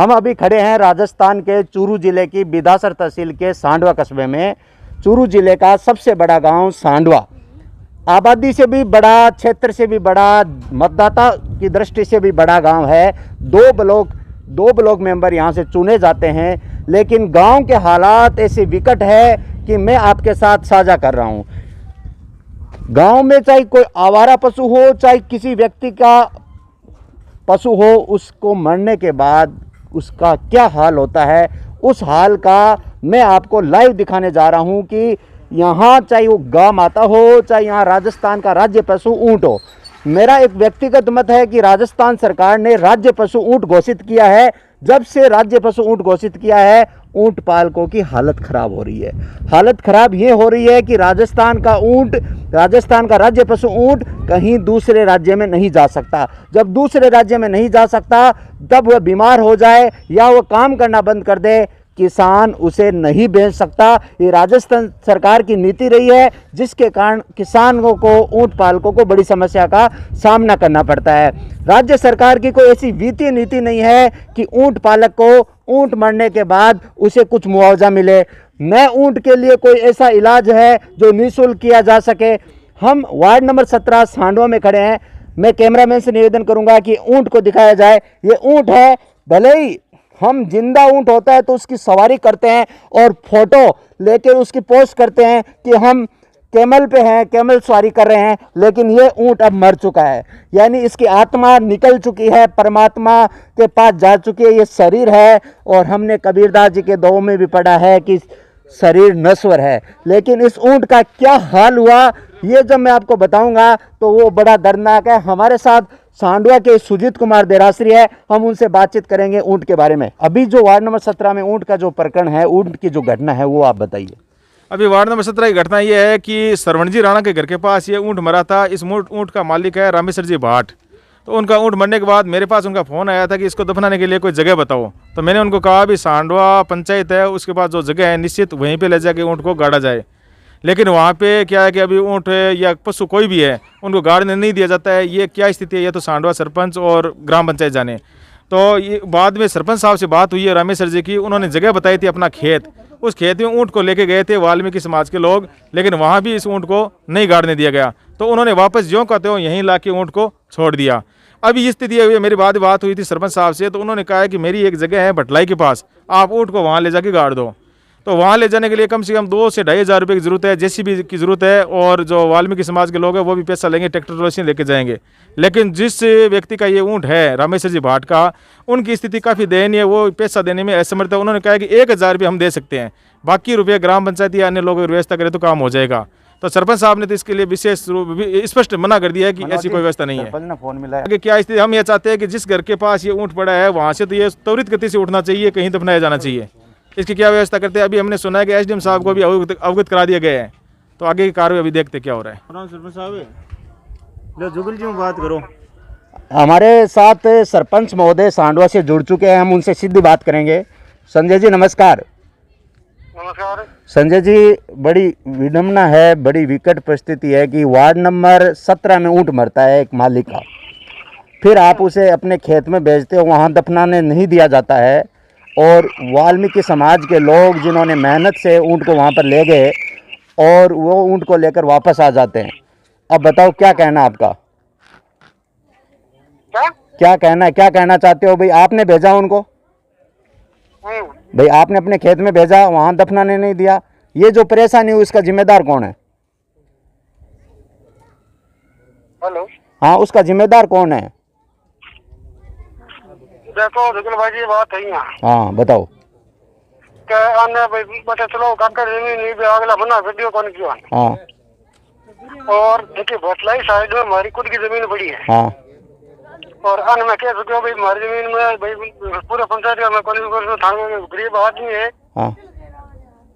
हम अभी खड़े हैं राजस्थान के चूरू जिले की बिदासर तहसील के सांडवा कस्बे में। चूरू जिले का सबसे बड़ा गांव सांडवा, आबादी से भी बड़ा, क्षेत्र से भी बड़ा, मतदाता की दृष्टि से भी बड़ा गांव है। दो ब्लॉक मेंबर यहां से चुने जाते हैं, लेकिन गांव के हालात ऐसे विकट है कि मैं आपके साथ साझा कर रहा हूं। गांव में चाहे कोई आवारा पशु हो, चाहे किसी व्यक्ति का पशु हो, उसको मरने के बाद उसका क्या हाल होता है, उस हाल का मैं आपको लाइव दिखाने जा रहा हूं कि यहाँ चाहे वो गाय माता हो, चाहे यहाँ राजस्थान का राज्य पशु ऊंट हो। मेरा एक व्यक्तिगत मत है कि राजस्थान सरकार ने राज्य पशु ऊंट घोषित किया है। जब से राज्य पशु ऊंट घोषित किया है, ऊंट पालकों की हालत खराब हो रही है। हालत खराब ये हो रही है कि राजस्थान का राज्य पशु ऊंट कहीं दूसरे राज्य में नहीं जा सकता। जब दूसरे राज्य में नहीं जा सकता, तब वह बीमार हो जाए या वह काम करना बंद कर दे, किसान उसे नहीं बेच सकता। ये राजस्थान सरकार की नीति रही है, जिसके कारण किसानों को, ऊंट पालकों को बड़ी समस्या का सामना करना पड़ता है। राज्य सरकार की कोई ऐसी वित्तीय नीति नहीं है कि ऊंट पालक को ऊंट मरने के बाद उसे कुछ मुआवजा मिले। न ऊंट के लिए कोई ऐसा इलाज है जो निःशुल्क किया जा सके। हम वार्ड नंबर 17 सांडवा में खड़े हैं। मैं कैमरामैन से निवेदन करूंगा कि ऊंट को दिखाया जाए। ये ऊंट है, भले ही हम जिंदा ऊंट होता है तो उसकी सवारी करते हैं और फोटो लेकर उसकी पोस्ट करते हैं कि हम कैमल पे हैं, कैमल सवारी कर रहे हैं, लेकिन ये ऊंट अब मर चुका है। यानी इसकी आत्मा निकल चुकी है, परमात्मा के पास जा चुकी है। ये शरीर है, और हमने कबीरदास जी के दोहों में भी पढ़ा है कि शरीर नश्वर है। लेकिन इस ऊंट का क्या हाल हुआ, ये जब मैं आपको बताऊंगा तो वो बड़ा दर्दनाक है। हमारे साथ सांडवा के सुजीत कुमार देरासरी है, हम उनसे बातचीत करेंगे ऊंट के बारे में। अभी जो वार्ड नंबर 17 में ऊंट का जो प्रकरण है, ऊंट की जो घटना है, वो आप बताइए। अभी वार्ड नंबर 17 की घटना ये है कि सरवणजी राणा के घर के पास ये ऊंट मरा था। इस ऊंट का मालिक है रामेश्वर जी भाट। तो उनका ऊंट मरने के बाद मेरे पास उनका फ़ोन आया था कि इसको दफनाने के लिए कोई जगह बताओ। तो मैंने उनको कहा भी सांडवा पंचायत है, उसके पास जो जगह है निश्चित वहीं पे ले जाके ऊंट को गाड़ा जाए। लेकिन वहाँ पे क्या है कि अभी ऊंट या पशु कोई भी है, उनको गाड़ने नहीं दिया जाता है। ये क्या स्थिति है, ये तो सांडवा सरपंच और ग्राम पंचायत जाने। तो ये बाद में सरपंच साहब से बात हुई है रामेश्वर जी की, उन्होंने जगह बताई थी अपना खेत। उस खेत में ऊंट को लेके गए थे वाल्मीकि समाज के लोग, लेकिन वहाँ भी इस ऊंट को नहीं गाड़ने दिया गया। तो उन्होंने वापस ज्यों कहते हो यहीं ला के ऊंट को छोड़ दिया। अभी ये स्थिति है। मेरी बात हुई थी सरपंच साहब से, तो उन्होंने कहा है कि मेरी एक जगह है भटलाई के पास, आप ऊंट को वहाँ ले जाके गाड़ दो। तो वहाँ ले जाने के लिए कम से कम 2 से 2.5 हज़ार रुपये की ज़रूरत है, जेसीबी की ज़रूरत है, और जो वाल्मीकि समाज के लोग हैं वो भी पैसा लेंगे, ट्रैक्टर ट्रॉली लेके जाएंगे। लेकिन जिस व्यक्ति का ये ऊँट है रामेश्वर जी भाट का, उनकी स्थिति काफ़ी दयनीय है, वो पैसा देने में असमर्थ है। उन्होंने कहा कि 1 हज़ार रुपये हम दे सकते हैं, बाकी रुपये ग्राम पंचायत या अन्य लोगों की व्यवस्था करें तो काम हो जाएगा। तो सरपंच साहब ने तो इसके लिए विशेष स्पष्ट मना कर दिया है कि ऐसी कोई व्यवस्था नहीं है। फोन मिला है आगे क्या स्थिति, हम ये चाहते हैं कि जिस घर के पास ये ऊँट पड़ा है वहाँ से तो ये त्वरित गति से उठना चाहिए, कहीं दफनाया जाना चाहिए। इसकी क्या व्यवस्था करते हैं। अभी हमने सुना है कि एसडीएम साहब को भी अवगत करा दिया गया है। तो आगे की कार्रवाई अभी देखते क्या हो रहा है। सरपंच साहब जुगल जी बात करो। हमारे साथ सरपंच महोदय सांडवा से जुड़ चुके हैं, हम उनसे सीधी बात करेंगे। संजय जी नमस्कार। नमस्कार संजय जी, बड़ी विडम्बना है, बड़ी विकट परिस्थिति है कि वार्ड नंबर 17 में ऊंट मरता है एक मालिक का, फिर आप उसे अपने खेत में भेजते हो, वहाँ दफनाने नहीं दिया जाता है, और वाल्मीकि समाज के लोग जिन्होंने मेहनत से ऊंट को वहाँ पर ले गए और वो ऊंट को लेकर वापस आ जाते हैं। अब बताओ क्या कहना आपका, क्या कहना चाहते हो भाई? आपने भेजा उनको, भाई आपने अपने खेत में भेजा, वहाँ दफनाने नहीं दिया, ये जो परेशानी हुई उसका जिम्मेदार कौन है? हेलो, हाँ, उसका जिम्मेदार कौन है? देखो विपुल भाई जी बात है यहाँ। हाँ बताओ। क्या अन्य बता चलो काका जमीन नहीं भी अगला बना वीडियो कौन किया। हाँ। और देखिए भटलाई साइड में हमारी खुद की जमीन पड़ी है। हाँ। और अन्य मैं कह सकता हूँ भाई हमारी जमीन में भाई पूरा पंचायत का मैं कॉलेज थाने में गरीब आदमी है। हाँ।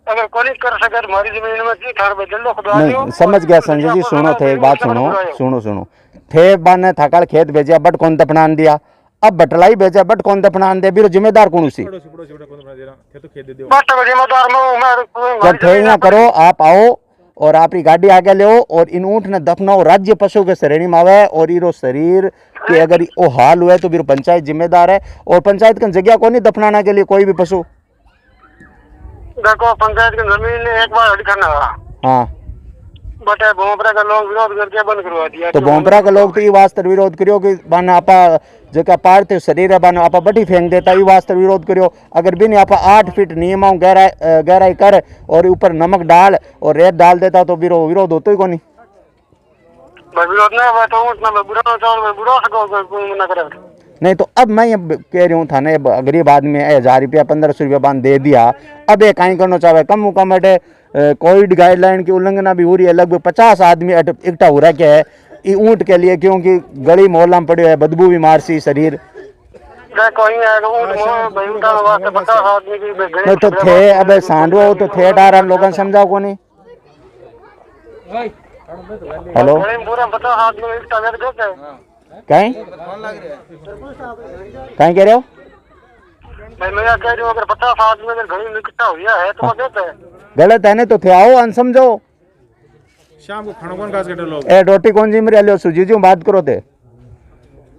अगर कॉलेज कर सके हमारी जमीन में थाने जल्द खुदा नहीं समझ गया संजय जी, सुनो थे एक बात सुनो थे बाने थाकाल खेत भेजा बट कौन दफनान दिया, अब बटलाई भेजा बट कौन दफनान दे, भी जिम्मेदार कौन उसी जब थे यहाँ करो। आप आओ और आपकी गाड़ी आगे ले और इन ऊँट ने दफनाओ, राज्य पशु के श्रेणी में आवे और इरो शरीर कि अगर वो हाल हुआ है तो फिर पंचायत जिम्मेदार है, और पंचायत का जगह को नहीं दफनाना के लिए कोई भी पशु। देखो पंचायत की जमीन एक बार अड़खाना हुआ, हाँ, बट भोंपरा का लोग विरोध करके बंद करवा दिया। तो भोंपरा के लोग तो ये वास्ते विरोध करियो कि बन आपा जगह पार्थिव शरीर है बन आपा बटी फेंक देता, ये वास्ते विरोध करियो। अगर बिन आपा 8 फीट नियमों गहराई कर और ऊपर नमक डाल और रेत डाल देता तो विरोध होता ही को नहीं। विरोध नहीं हुआ तो उतना बुरा सको मना करे। नहीं तो अब मैं ये कह रही हूँ थाने गरीब आदमी 1000 रुपया 1500 रुपया बांध दे दिया, अब ये कहीं करना चाहे कम कम अटे कोविड गाइडलाइन की उल्लंघना भी हो रही है। लगभग 50 आदमी इकट्ठा हो रहा है ये ऊँट के लिए, क्योंकि गली मोहल्ला में पड़े है, बदबू भी मार सी शरीर। नहीं तो थे अब सांडवा हो तो थे डारा लोगों समझाओ को नहीं। हेलो कहीं कह रहे हो? मैं कह रही हूँ अगर 50 आदमी अगर घड़ी इकट्ठा हो गया है तो गलत है। गलत है नहीं तो थे आओ अन समझो। शाम को खाना कौन खास के लोग ए रोटी कौन जी मेरे लियो सुजी जी बात करो थे।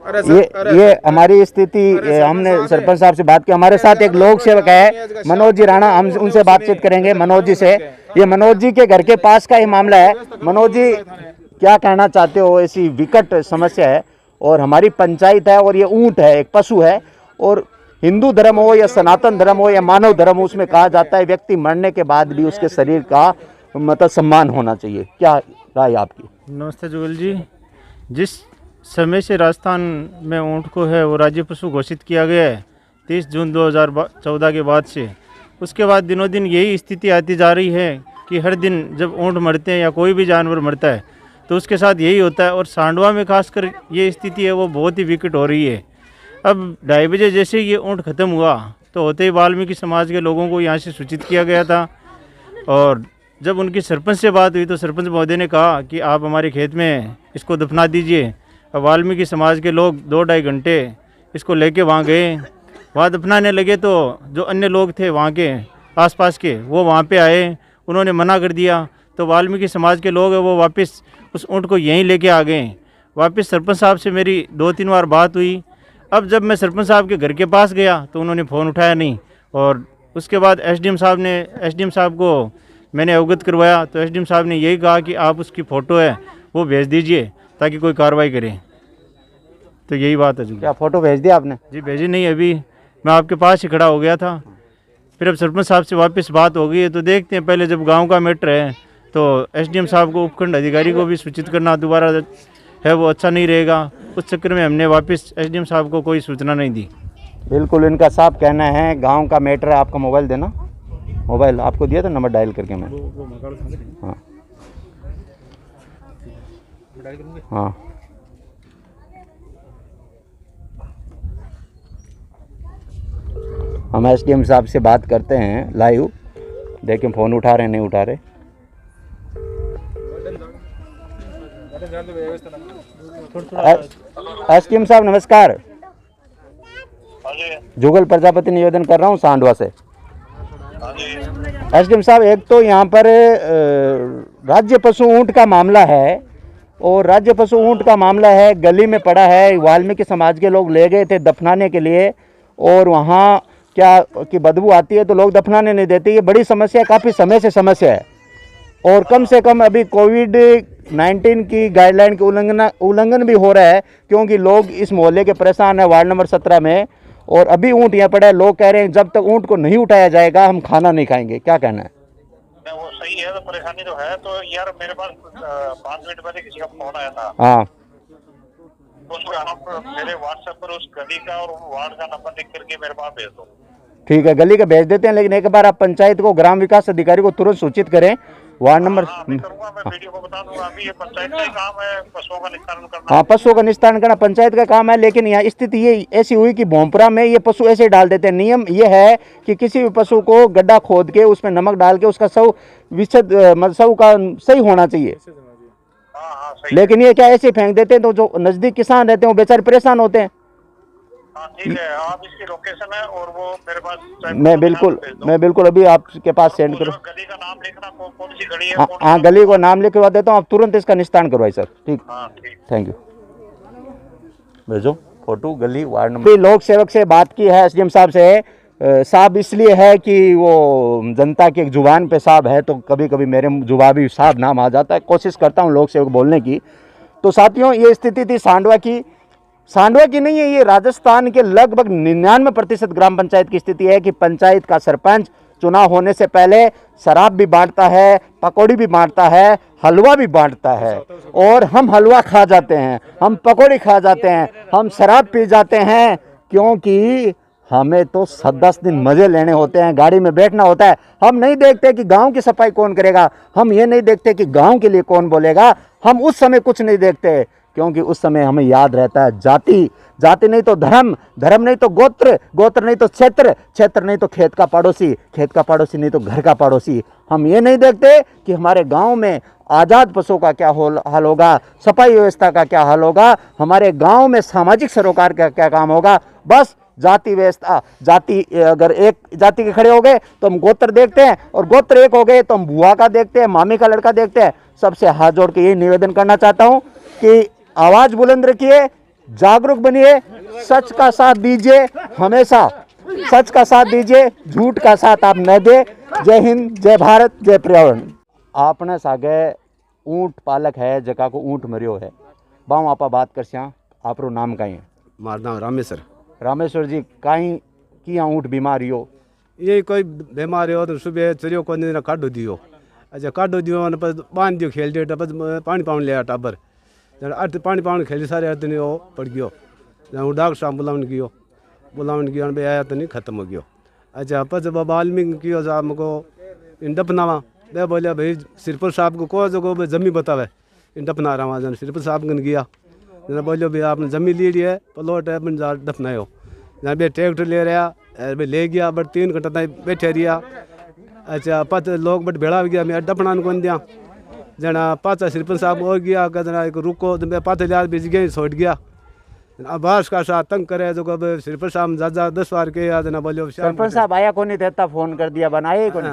ये हमारी स्थिति हमने सरपंच साहब से बात की, हमारे साथ एक लोक सेवक है मनोज जी राणा, हम उनसे बातचीत करेंगे मनोज जी से। ये मनोज जी के घर के पास का ये मामला है। मनोज जी क्या कहना चाहते हो? ऐसी विकट समस्या है और हमारी पंचायत है और ये ऊंट है, एक पशु है, और हिंदू धर्म हो या सनातन धर्म हो या मानव धर्म हो उसमें कहा जाता है व्यक्ति मरने के बाद भी उसके शरीर का मतलब सम्मान होना चाहिए। क्या राय आपकी? नमस्ते जुगल जी। जिस समय से राजस्थान में ऊँट को है वो राज्य पशु घोषित किया गया है 30 जून 2014 के बाद से, उसके बाद दिनों दिन यही स्थिति आती जा रही है कि हर दिन जब ऊँट मरते हैं या कोई भी जानवर मरता है तो उसके साथ यही होता है। और सांडवा में खासकर ये स्थिति है वो बहुत ही विकट हो रही है। अब 2:30 बजे जैसे ये ऊँट ख़त्म हुआ तो होते ही वाल्मीकि समाज के लोगों को यहाँ से सूचित किया गया था, और जब उनकी सरपंच से बात हुई तो सरपंच महोदय ने कहा कि आप हमारे खेत में इसको दफना दीजिए। अब वाल्मीकि समाज के लोग 2-2.5 घंटे इसको लेके वहाँ गए, वहाँ दफनाने लगे तो जो अन्य लोग थे वहाँ के आसपास के वो वहाँ पे आए, उन्होंने मना कर दिया। तो वाल्मीकि समाज के लोग हैं वो वापस उस ऊँट को यहीं लेके आ गए। वापस सरपंच साहब से मेरी 2-3 बार बात हुई। अब जब मैं सरपंच साहब के घर के पास गया तो उन्होंने फ़ोन उठाया नहीं, और उसके बाद एसडीएम साहब को मैंने अवगत करवाया तो एसडीएम साहब ने यही कहा कि आप उसकी फ़ोटो है वो भेज दीजिए ताकि कोई कार्रवाई करें। तो यही बात है जी। क्या फ़ोटो भेज दिया आपने? जी भेजी नहीं, अभी मैं आपके पास ही खड़ा हो गया था। फिर अब सरपंच साहब से वापस बात हो गई है तो देखते हैं। पहले जब गांव का मैटर है तो एसडीएम साहब को उपखंड अधिकारी को भी सूचित करना दोबारा है वो अच्छा नहीं रहेगा। उस चक्कर में हमने वापस एसडीएम साहब को कोई सूचना नहीं दी। बिल्कुल इनका साफ कहना है गांव का मैटर है। आपका मोबाइल देना, मोबाइल आपको दिया था नंबर डायल करके मैं। हाँ हाँ हम एसडीएम साहब से बात करते हैं लाइव, देखें फ़ोन उठा रहे नहीं उठा रहे। एसडीएम साहब नमस्कार, जुगल प्रजापति निवेदन कर रहा हूँ सांडवा से। एसडीएम साहब एक तो यहाँ पर राज्य पशु ऊँट का मामला है, और राज्य पशु ऊँट का मामला है, गली में पड़ा है, वाल्मीकि समाज के लोग ले गए थे दफनाने के लिए, और वहाँ क्या कि बदबू आती है तो लोग दफनाने नहीं देते। ये बड़ी समस्या, काफ़ी समय से समस्या है, और कम से कम अभी कोविड-19 की गाइडलाइन के उल्लंघन भी हो रहा है, क्योंकि लोग इस मोहल्ले के परेशान है वार्ड नंबर 17 में, और अभी ऊँट यहाँ पड़ा है। लोग कह रहे हैं जब तक ऊँट को नहीं उठाया जाएगा हम खाना नहीं खाएंगे। क्या कहना है? वो सही है, तो परेशानी तो है। तो यार मेरे पास 5 मिनट पहले किसी का फोन आया था। हाँ, उसमें आप मेरे व्हाट्सएप पर उस गली का और वार्ड का नंबर लिख करके मेरे पास भेज दो। ठीक है, गली का भेज देते हैं, लेकिन एक बार आप पंचायत को, ग्राम विकास अधिकारी को तुरंत सूचित करें। वार्ड नंबर करूंगा, मैं वीडियो को बता दूंगा। अभी ये पंचायत का ही काम है पशुओं का निस्तारण करना। हाँ, पशुओं का निस्तारण करना पंचायत का काम है, लेकिन यहाँ स्थिति ये ऐसी हुई कि भोंपरा में ये पशु ऐसे डाल देते हैं। नियम ये है कि किसी भी पशु को गड्ढा खोद के उसमें नमक डाल के उसका शव शव का सही होना चाहिए। हाँ सही। लेकिन ये क्या ऐसे फेंक देते हैं, तो जो नजदीक किसान रहते हैं वो बेचारे परेशान होते हैं। हाँ ठीक है, आप इसकी लोकेशन है और वो मेरे पास मैं बिल्कुल अभी आपके पास सेंड करूँ। गली का नाम लिखना, कौन सी गली है। हाँ, गली को नाम लिखवा देता हूँ, आप तुरंत इसका निस्तारण करवाइए सर। ठीक, हाँ ठीक। Thank you. भेजो फोटो गली वार्ड नंबर। लोक सेवक से बात की है एसडीएम साहब से। साहब इसलिए है कि वो जनता की एक जुबान पे साहब है, तो कभी कभी मेरे जुबान भी साहब नाम आ जाता है। कोशिश करता हूँ लोक सेवक बोलने की। तो साथियों, ये स्थिति थी सांडवा की। सांडवा की नहीं है, ये राजस्थान के लगभग 99% ग्राम पंचायत की स्थिति है कि पंचायत का सरपंच चुनाव होने से पहले शराब भी बांटता है, पकौड़ी भी बांटता है, हलवा भी बांटता है। और हम हलवा खा जाते हैं, हम पकौड़ी खा जाते हैं, हम शराब पी जाते हैं, क्योंकि हमें तो 10 दिन मजे लेने होते हैं, गाड़ी में बैठना होता है। हम नहीं देखते कि गांव की सफाई कौन करेगा, हम ये नहीं देखते कि गांव के लिए कौन बोलेगा। हम उस समय कुछ नहीं देखते, क्योंकि उस समय हमें याद रहता है जाति, जाति नहीं तो धर्म, धर्म नहीं तो गोत्र, गोत्र नहीं तो क्षेत्र, क्षेत्र नहीं तो खेत का पड़ोसी, खेत का पड़ोसी नहीं तो घर का पड़ोसी। हम ये नहीं देखते कि हमारे गांव में आज़ाद पशुओं का क्या हाल होगा, सफाई व्यवस्था का क्या हाल होगा, हमारे गांव में सामाजिक सरोकार का क्या काम होगा। बस जाति व्यवस्था, जाति अगर एक जाति के खड़े हो गए तो हम गोत्र देखते हैं, और गोत्र एक हो गए तो हम बुआ का देखते हैं, मामी का लड़का देखते हैं। सबसे हाथ जोड़ के यही निवेदन करना चाहता हूं कि आवाज बुलंद रखिए, जागरूक बनिए, सच का साथ दीजिए, हमेशा सच का साथ दीजिए, झूठ का साथ आप न दे। जय हिंद, जय भारत, जय पर्यावरण। आपने सागे ऊंट पालक है, जगह को ऊंट मरियो है, बाऊ आपा बात कर सिया। आपरो नाम कहीं है? मार नाम रामेश्वर। रामेश्वर जी, कहीं किया ऊंट बीमारी हो? ये कोई बीमारी हो तो सुबह चरियो को नहीं काटो दियो। अच्छा काटो दियो न पर बांध दियो, खेल दियो, पानी पाउन लिया टाबर पानी पाउन खेली सारे अर्थ नहीं हो पड़ गयो। डॉक्टर साहब बुलावन कियो भाई आया तो नहीं खत्म हो गयो। अच्छा पच बाल्मीकि कियो साहब हमको इन दफनावा, मैं बोलिया भाई सिरपुर साहब को कहो जो जमी बतावे इन दफना रहा जन सिरपुर साहब कन गया। जना बोलियो भाई आपने जमी ले ली है, प्लॉट है बन दफनायो। जहाँ भाई ट्रैक्टर ले रहा भाई ले गया, बट 3 घंटा तक बैठे रहा। अच्छा पच लोग बट भेड़ा गया, मैं दफना कौन दिया। जना पाचा सिरपंच साहब हो गया, जना एक रुको तो मैं पाथे लिया बीच गए छोड़ गया। आवास का साथ तंग करे जो कब सिरपंच साहब जा 10 बार के या जना बोलियो सरपंच साहब आया कौन नहीं देता, फोन कर दिया बनाए कौन?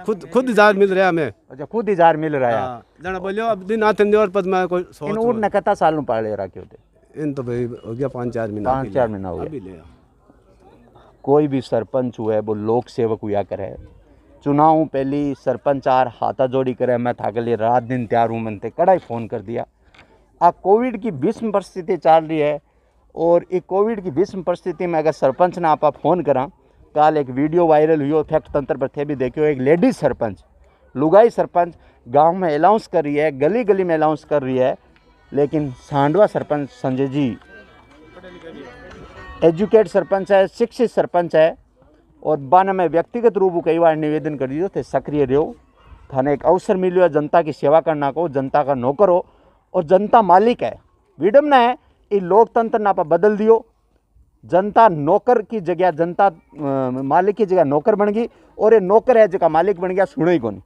खुद इजार मिल रहा हमें। अच्छा खुद इजार मिल रहा है। जना बोलियो अब दिन आते और पद में कोई इन ऊँट ने कता साल में पाले रखे होते? इन तो भाई हो गया 5-4 महीना। 5-4 महीना हो गया। कोई भी सरपंच हुआ है वो लोक सेवक हुआ करे। चुनाव पहली सरपंच आर हाथा जोड़ी करे, मैं था के लिए रात दिन तैयार हूँ, मनते कड़ा ही फ़ोन कर दिया। आ कोविड की विषम परिस्थिति चल रही है, और एक कोविड की विषम परिस्थिति में अगर सरपंच ने आप फ़ोन करा, कल एक वीडियो वायरल हुई, फैक्ट तंत्र पर थे भी देखियो, एक लेडीज सरपंच, लुगाई सरपंच गांव में अनाउंस कर रही है, गली गली में अनाउंस कर रही है। लेकिन सांडवा सरपंच संजय जी एजुकेट सरपंच है, शिक्षित सरपंच है, और बाने में व्यक्तिगत रूप कई बार निवेदन कर दियो थे सक्रिय रहो। थाने एक अवसर मिलो है जनता की सेवा करना को, जनता का नौकर हो, और जनता मालिक है। विडम्बना है ये लोकतंत्र ना पर बदल दियो। जनता नौकर की जगह, जनता मालिक की जगह नौकर बन गई, और ये नौकर है जगह मालिक बन गया, सुनो ही कौन।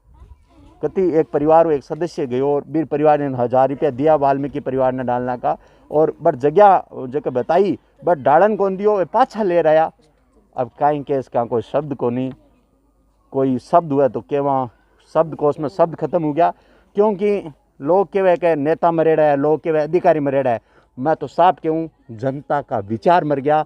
कति एक परिवार एक सदस्य गयो, और बीर परिवार ने 1000 रुपया दिया वाल्मीकि परिवार ने डालना का, और बट जगह जगह बताई बट डालन कौन दियो, पाछा ले रहा। अब कहीं के इसका कोई शब्द को नहीं, कोई शब्द हुआ तो केवा शब्द कोश में शब्द खत्म हो गया, क्योंकि लोग केवे के नेता मरेड़ा है, लोग केवे अधिकारी मरेड़ा है। मैं तो साफ कहूँ जनता का विचार मर गया,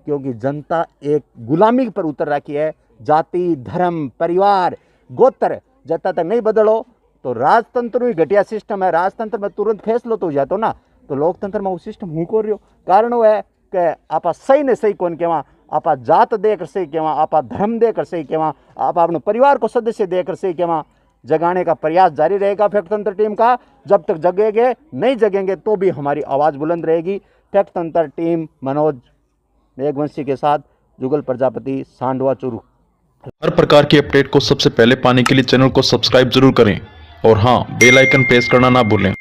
क्योंकि जनता एक गुलामी पर उतर रखी है। जाति, धर्म, परिवार, गोत्र जब तक नहीं बदलो तो राजतंत्र ही घटिया सिस्टम है। राजतंत्र में तुरंत फैसलो तो हो जातो ना, तो लोकतंत्र में वो सिस्टम हूँ को रही हो। कारण वो है कि आप सही ने सही कौन कहवा, आप जात देकर सही कहवा, आप धर्म देकर सही कहवा, आप अपने परिवार को सदस्य देकर सही कहवा। जगाने का प्रयास जारी रहेगा फैक्ट तंत्र टीम का। जब तक जगेंगे नहीं जगेंगे तो भी हमारी आवाज़ बुलंद रहेगी। फैक्ट तंत्र टीम मनोज मेघवंशी के साथ जुगल प्रजापति, सांडवा, चूरू। हर प्रकार की अपडेट को सबसे पहले पाने के लिए चैनल को सब्सक्राइब जरूर करें, और हाँ, बेल आइकन प्रेस करना ना भूलें।